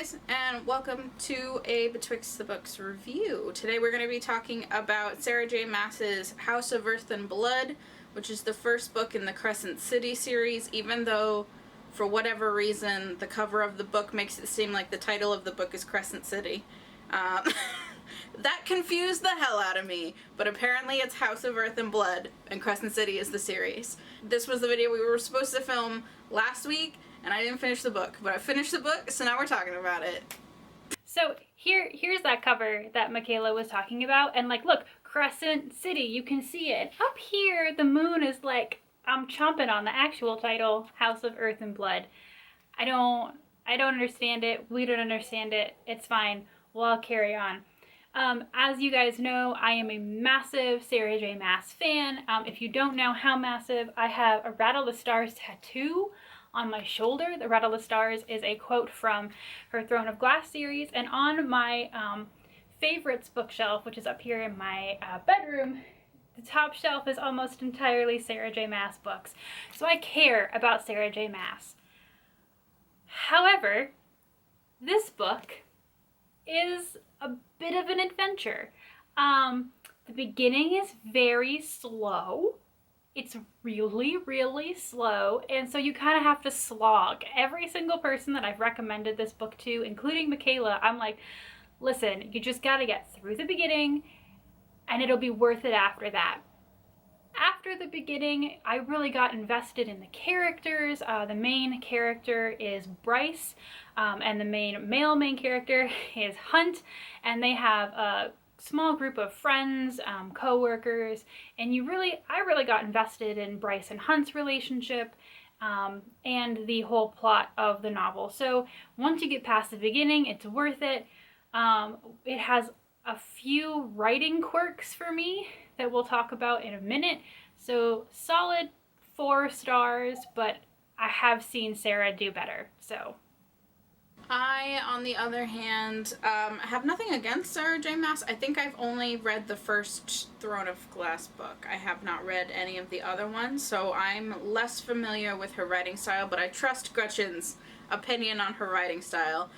guys, and welcome to a Betwixt the Books review. Today we're going to be talking about Sarah J Maas's House of Earth and Blood, which is the first book in the Crescent City series, even though, for whatever reason, the cover of the book makes it seem like the title of the book is Crescent City. That confused the hell out of me, but apparently it's House of Earth and Blood, and Crescent City is the series. This was the video we were supposed to film last week, and I didn't finish the book, but I finished the book, so now we're talking about it. So here's that cover that Michaela was talking about, and like, look, Crescent City, you can see it. Up here, the moon is like, I'm chomping on the actual title, House of Earth and Blood. I don't understand it. We don't understand it. It's fine. We'll all carry on. As you guys know, I am a massive Sarah J Maas fan. If you don't know how massive, I have a Rattle the Stars tattoo on my shoulder. The Rattle the Stars is a quote from her Throne of Glass series, and on my favorites bookshelf, which is up here in my bedroom, the top shelf is almost entirely Sarah J Maas books. So I care about Sarah J Maas. However, this book is a bit of an adventure. The beginning is very slow. It's really, really slow, and so you kind of have to slog. Every single person that I've recommended this book to, including Michaela, I'm like, listen, you just got to get through the beginning, and it'll be worth it after that. After the beginning, I really got invested in the characters. The main character is Bryce, and the main character is Hunt, and they have a small group of friends, co-workers, and I really got invested in Bryce and Hunt's relationship, and the whole plot of the novel. So once you get past the beginning, it's worth it. It has a few writing quirks for me that we'll talk about in a minute. So solid 4 stars, but I have seen Sarah do better, so. I, on the other hand, have nothing against Sarah J Maas. I think I've only read the first Throne of Glass book. I have not read any of the other ones, so I'm less familiar with her writing style, but I trust Gretchen's opinion on her writing style.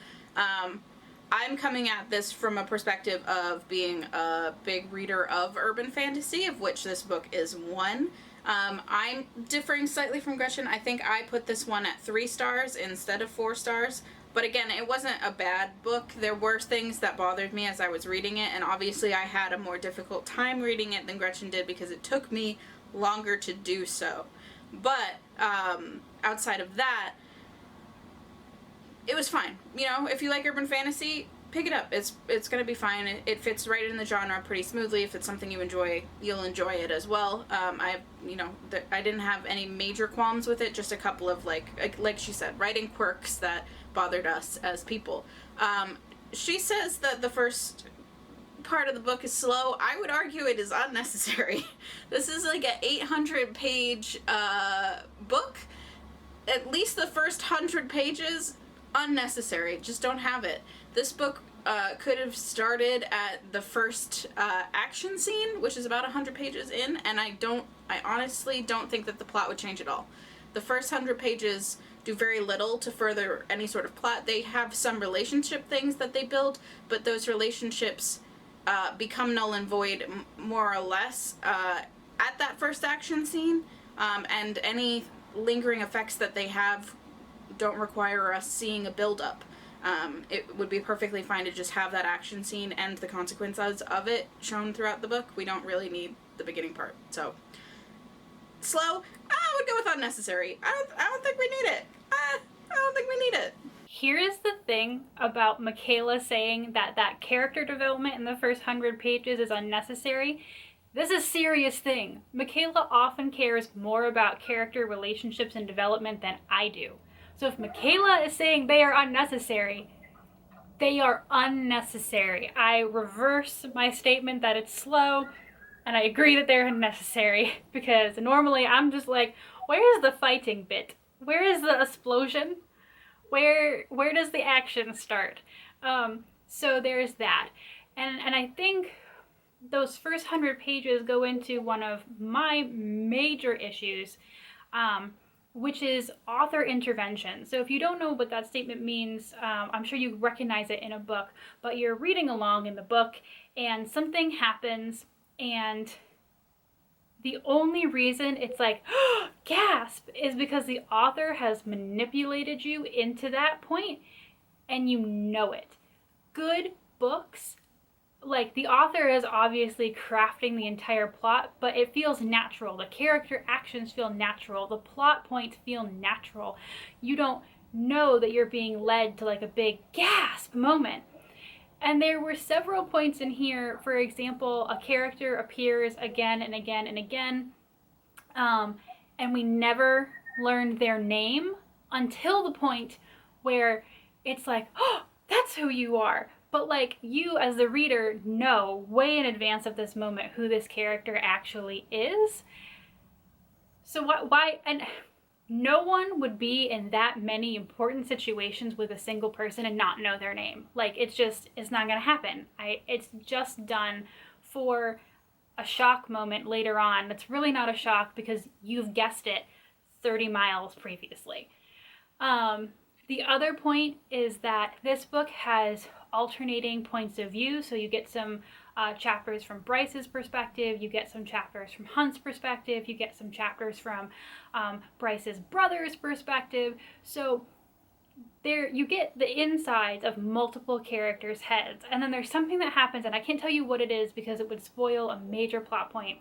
I'm coming at this from a perspective of being a big reader of urban fantasy, of which this book is one. I'm differing slightly from Gretchen. I think I put this one at 3 stars instead of 4 stars. But again, it wasn't a bad book. There were things that bothered me as I was reading it, and obviously I had a more difficult time reading it than Gretchen did because it took me longer to do so. But outside of that, it was fine. You know, if you like urban fantasy, pick it up. It's going to be fine. It fits right in the genre pretty smoothly. If it's something you enjoy, you'll enjoy it as well. I didn't have any major qualms with it, just a couple of, like she said, writing quirks that bothered us as people. She says that the first part of the book is slow. I would argue it is unnecessary. This is like an 800-page book. At least the first 100 pages, unnecessary. Just don't have it. This book could have started at the first action scene, which is about 100 pages in, and I honestly don't think that the plot would change at all. The first 100 pages do very little to further any sort of plot. They have some relationship things that they build, but those relationships become null and void more or less at that first action scene, and any lingering effects that they have don't require us seeing a build-up. It would be perfectly fine to just have that action scene and the consequences of it shown throughout the book. We don't really need the beginning part. So, slow, I would go with unnecessary. I don't think we need it. I don't think we need it. Here is the thing about Michaela saying that character development in the first 100 pages is unnecessary. This is a serious thing. Michaela often cares more about character relationships and development than I do. So if Michaela is saying they are unnecessary, they are unnecessary. I reverse my statement that it's slow, and I agree that they're unnecessary, because normally I'm just like, where is the fighting bit? Where is the explosion? Where does the action start? So there's that. And I think those first 100 pages go into one of my major issues, which is author intervention. So if you don't know what that statement means, I'm sure you recognize it in a book, but you're reading along in the book and something happens, and the only reason it's like, gasp, is because the author has manipulated you into that point and you know it. Good books, like, the author is obviously crafting the entire plot, but it feels natural. The character actions feel natural. The plot points feel natural. You don't know that you're being led to like a big gasp moment. And there were several points in here. For example, a character appears again and again and again, and we never learned their name until the point where it's like, oh, that's who you are. But like, you as the reader know way in advance of this moment who this character actually is. So why, and no one would be in that many important situations with a single person and not know their name. Like, it's not gonna happen. It's just done for a shock moment later on. It's really not a shock because you've guessed it 30 miles previously. The other point is that this book has alternating points of view. So you get some chapters from Bryce's perspective, you get some chapters from Hunt's perspective, you get some chapters from Bryce's brother's perspective. So there you get the insides of multiple characters' heads. And then there's something that happens, and I can't tell you what it is because it would spoil a major plot point,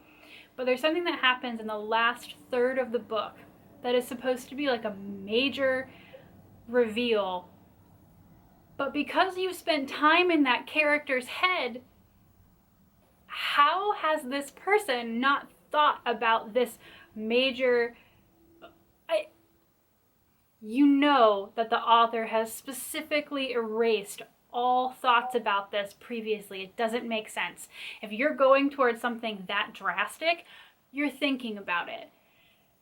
but there's something that happens in the last third of the book that is supposed to be like a major reveal. But because you spent time in that character's head, how has this person not thought about this major... You know that the author has specifically erased all thoughts about this previously. It doesn't make sense. If you're going towards something that drastic, you're thinking about it.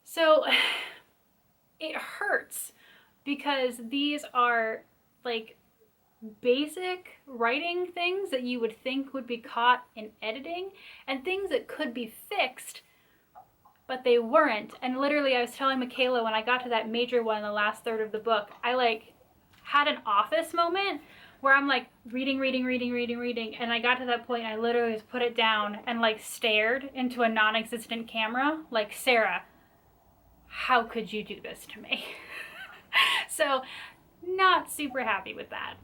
So it hurts because these are like basic writing things that you would think would be caught in editing and things that could be fixed, but they weren't. And literally, I was telling Michaela when I got to that major one in the last third of the book, I like had an office moment where I'm like reading, and I got to that point and I literally just put it down and like stared into a non-existent camera like, Sarah, how could you do this to me? So not super happy with that.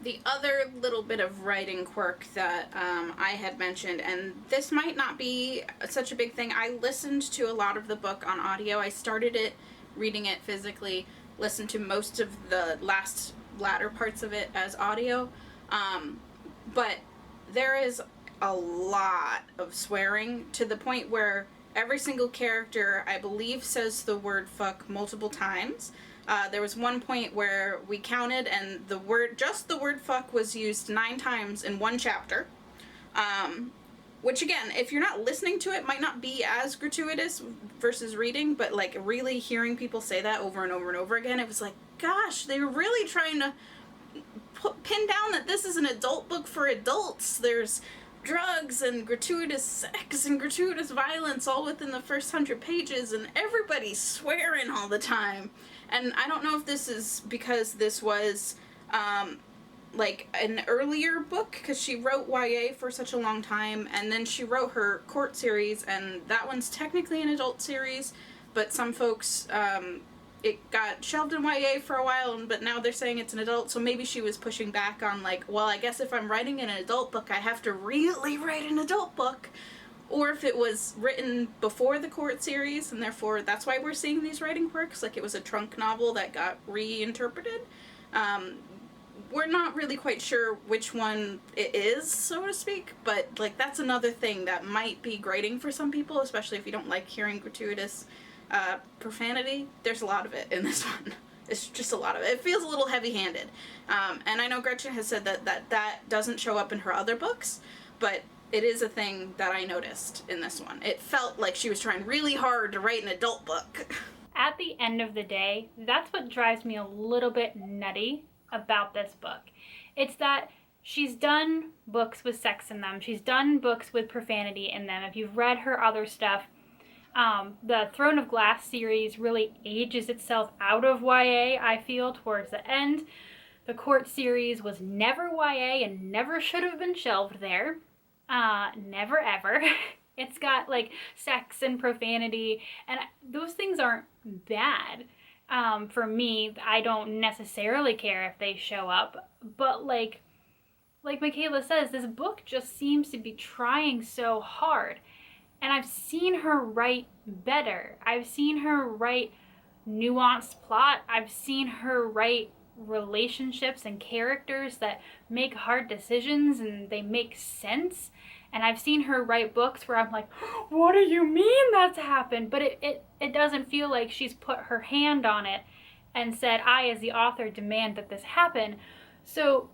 The other little bit of writing quirk that I had mentioned, and this might not be such a big thing, I listened to a lot of the book on audio. I started it, reading it physically, listened to most of the latter parts of it as audio, but there is a lot of swearing to the point where every single character, I believe, says the word fuck multiple times. There was one point where we counted and the word fuck was used 9 times in one chapter. Which again, if you're not listening to it, might not be as gratuitous versus reading, but like really hearing people say that over and over and over again, it was like, gosh, they were really trying to pin down that this is an adult book for adults. There's drugs and gratuitous sex and gratuitous violence all within the first 100 pages, and everybody's swearing all the time. And I don't know if this is because this was like an earlier book, because she wrote YA for such a long time, and then she wrote her court series, and that one's technically an adult series, but some folks, it got shelved in YA for a while, but now they're saying it's an adult, so maybe she was pushing back on like, well, I guess if I'm writing an adult book, I have to really write an adult book. Or if it was written before the court series, and therefore that's why we're seeing these writing quirks, like it was a trunk novel that got reinterpreted. We're not really quite sure which one it is, so to speak, but like that's another thing that might be grating for some people, especially if you don't like hearing gratuitous profanity. There's a lot of it in this one. It's just a lot of it. It feels a little heavy-handed. And I know Gretchen has said that doesn't show up in her other books, but it is a thing that I noticed in this one. It felt like she was trying really hard to write an adult book. At the end of the day, that's what drives me a little bit nutty about this book. It's that she's done books with sex in them. She's done books with profanity in them. If you've read her other stuff, The Throne of Glass series really ages itself out of YA, I feel, towards the end. The Court series was never YA and never should have been shelved there. Never ever. It's got like sex and profanity, and those things aren't bad. For me, I don't necessarily care if they show up, but like Michaela says, this book just seems to be trying so hard. And I've seen her write better. I've seen her write nuanced plot. I've seen her write relationships and characters that make hard decisions and they make sense. And I've seen her write books where I'm like, what do you mean that's happened? But it doesn't feel like she's put her hand on it and said, I, as the author, demand that this happen. So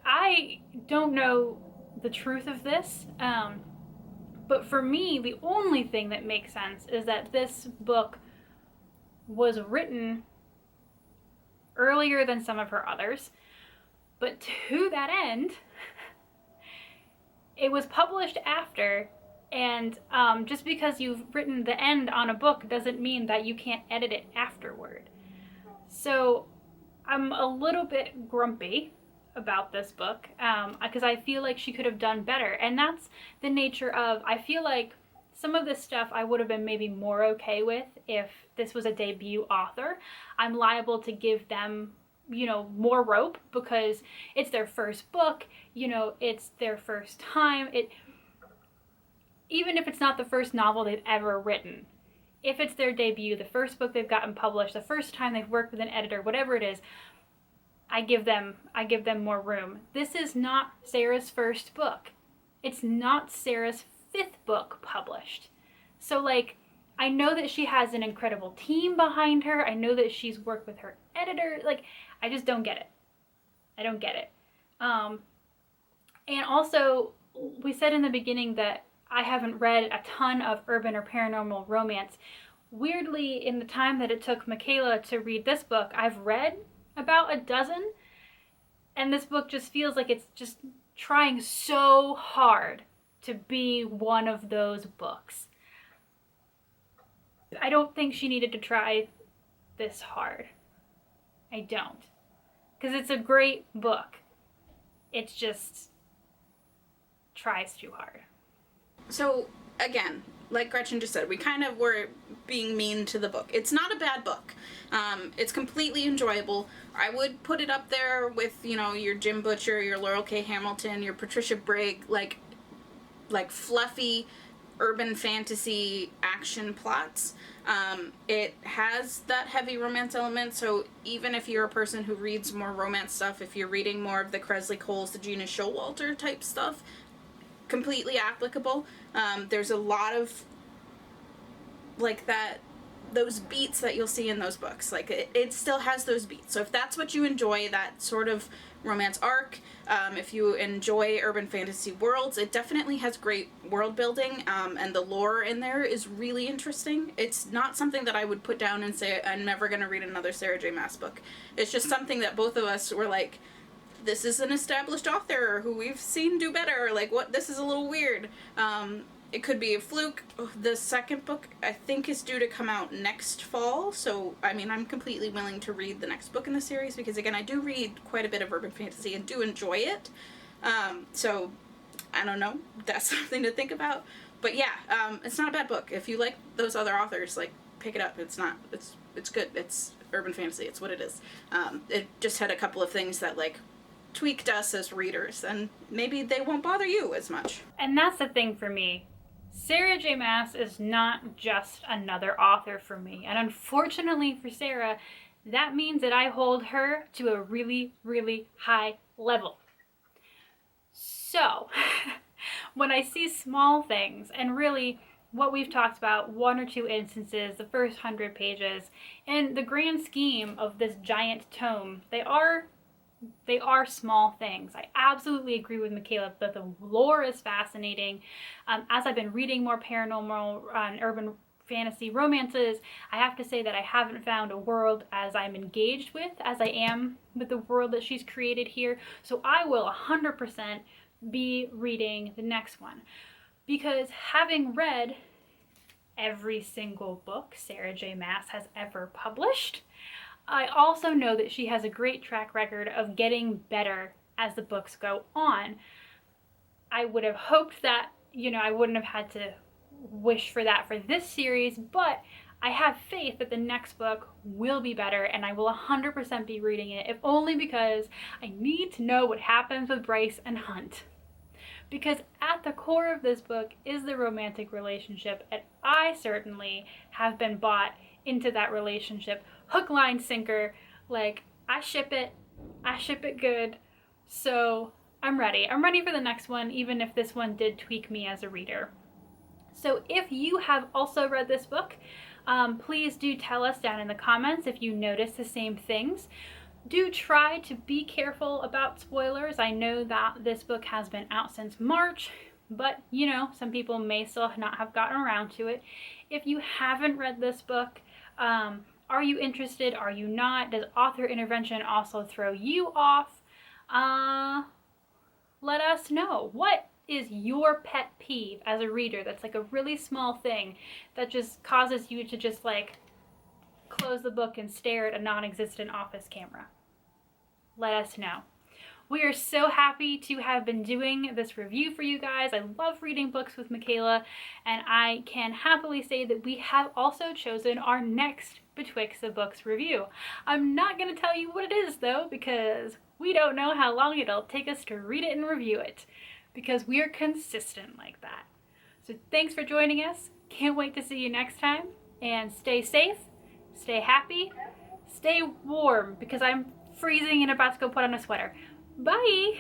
I don't know the truth of this. But for me, the only thing that makes sense is that this book was written earlier than some of her others. But to that end, it was published after, and just because you've written the end on a book doesn't mean that you can't edit it afterward. So I'm a little bit grumpy about this book because I feel like she could have done better. And that's the nature of, I feel like some of this stuff I would have been maybe more okay with if this was a debut author. I'm liable to give them, you know, more rope because it's their first book, you know, it's their first time. Even if it's not the first novel they've ever written, if it's their debut, the first book they've gotten published, the first time they've worked with an editor, whatever it is, I give them more room. This is not Sarah's first book. It's not Sarah's 5th book published. So like, I know that she has an incredible team behind her. I know that she's worked with her editor. Like, I just don't get it. I don't get it. And also, we said in the beginning that I haven't read a ton of urban or paranormal romance. Weirdly, in the time that it took Michaela to read this book, I've read about a dozen, and this book just feels like it's just trying so hard to be one of those books. I don't think she needed to try this hard. I don't. Because it's a great book. It just tries too hard. So, again, like Gretchen just said, we kind of were being mean to the book. It's not a bad book. It's completely enjoyable. I would put it up there with, you know, your Jim Butcher, your Laurel K. Hamilton, your Patricia Brigg, like fluffy urban fantasy action plots. It has that heavy romance element, so even if you're a person who reads more romance stuff, if you're reading more of the Kresley Coles, the Gina Showalter type stuff, completely applicable. There's a lot of like those beats that you'll see in those books. Like it still has those beats. So if that's what you enjoy, that sort of romance arc, if you enjoy urban fantasy worlds, it definitely has great world building, and the lore in there is really interesting. It's not something that I would put down and say I'm never going to read another Sarah J Maas book. It's just something that both of us were like, this is an established author who we've seen do better. Like, what? This is a little weird. It could be a fluke. The second book, I think, is due to come out next fall. So, I mean, I'm completely willing to read the next book in the series because, again, I do read quite a bit of urban fantasy and do enjoy it. So, I don't know. That's something to think about. But yeah, it's not a bad book. If you like those other authors, like, pick it up. It's good. It's urban fantasy. It's what it is. It just had a couple of things that, like, tweaked us as readers, and maybe they won't bother you as much. And that's the thing for me. Sarah J Maas is not just another author for me. And unfortunately for Sarah, that means that I hold her to a really, really high level. So, when I see small things, and really what we've talked about, 1 or 2 instances, the first 100 pages, and the grand scheme of this giant tome, they are small things. I absolutely agree with Michaela that the lore is fascinating. As I've been reading more paranormal and urban fantasy romances, I have to say that I haven't found a world as I'm engaged with as I am with the world that she's created here. So I will 100% be reading the next one. Because having read every single book Sarah J Maas has ever published. I also know that she has a great track record of getting better as the books go on. I would have hoped that, I wouldn't have had to wish for that for this series, but I have faith that the next book will be better, and I will 100% be reading it, if only because I need to know what happens with Bryce and Hunt. Because at the core of this book is the romantic relationship, and I certainly have been bought into that relationship. Hook, line, sinker. Like, I ship it good. So I'm ready. I'm ready for the next one, even if this one did tweak me as a reader. So if you have also read this book, please do tell us down in the comments if you notice the same things. Do try to be careful about spoilers. I know that this book has been out since March, but some people may still not have gotten around to it. If you haven't read this book, are you interested? Are you not? Does author intervention also throw you off? Let us know. What is your pet peeve as a reader that's like a really small thing that just causes you to just like close the book and stare at a non-existent office camera? Let us know. We are so happy to have been doing this review for you guys. I love reading books with Michaela, and I can happily say that we have also chosen our next Betwixt the Books review. I'm not going to tell you what it is though, because we don't know how long it'll take us to read it and review it, because we are consistent like that. So thanks for joining us. Can't wait to see you next time, and stay safe, stay happy, stay warm, because I'm freezing and about to go put on a sweater. Bye!